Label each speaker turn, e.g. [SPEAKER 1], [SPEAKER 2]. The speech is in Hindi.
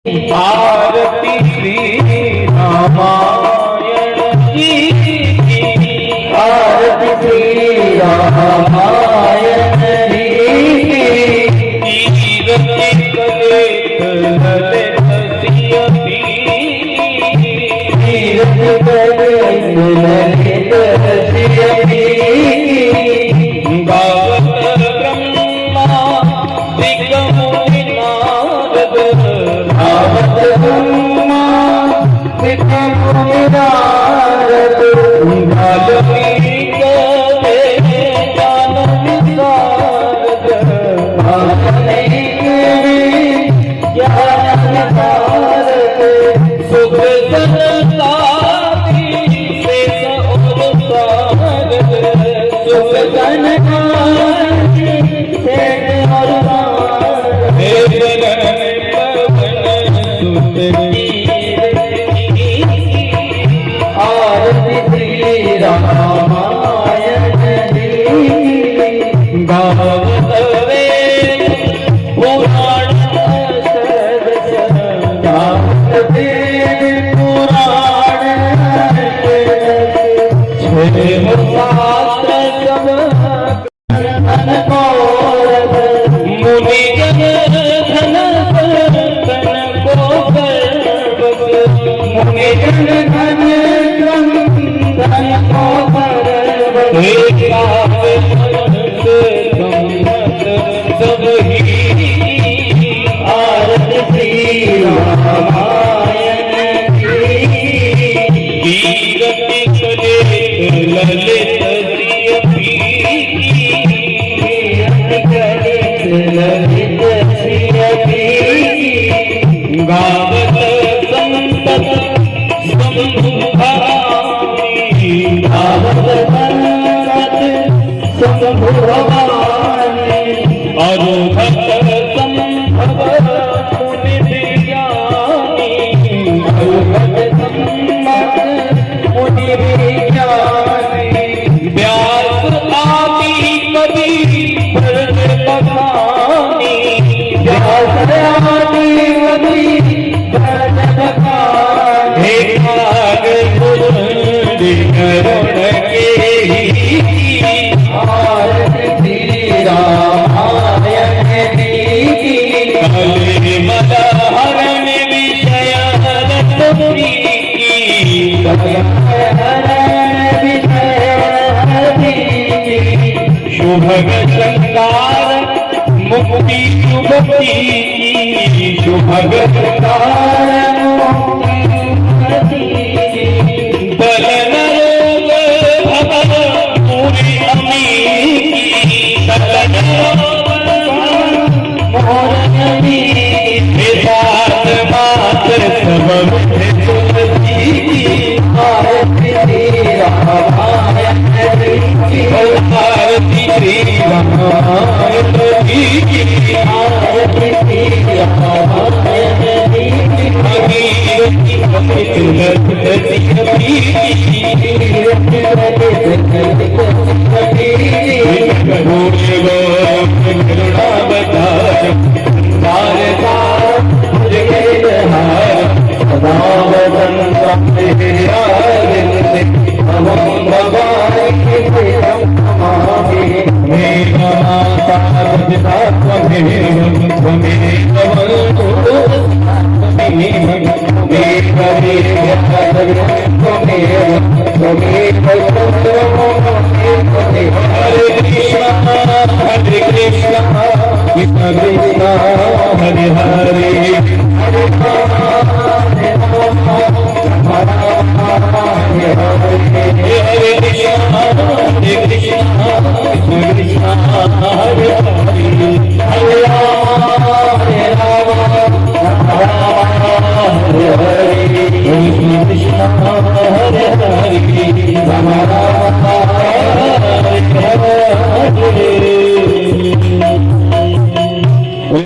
[SPEAKER 1] आरती श्री रामायण की आरती श्री रामायण की कीरति कले ललित सियती कीरति कले ललित सियती गावत ब्रह्मा दिगमुनि नारद ब्रह्मा दिगमुनि नारद वाल्मीकि जानकी सारद वाल्मीकि जानकी सारद सुख संसारी शेष और सारद सुख संसारी शेष और सारद आरती श्री रामायण गावत वेद पुराण गावत वेद पुराण छह शास्त्र सब मुनि जन धन धन को मुनि जन धन को सब ही आरती श्री रामायण की कीरति कले ललित सियती ललित सियती गावत संतत शंभु भवानी गावत संतत शंभु भवानी अरुभक्त संभव मुनि विज्ञानी अरुभक्त संभव मुनि विज्ञानी व्यास आदि कवि भरत बखानी व्यास आदि कवि भरत बखानी करुण के आरती श्री रामायण की कले मदहरण विषय रत्नी शुभग संकार मुक्ति शुभती शुभग संकार मुक्ति बलन रोग भवन पूरी अमी सलन मोरनी विधान मात्र सब तुलसी आरती श्री रामायण की आरती श्री रामायण की आरती श्री रामायण की Hare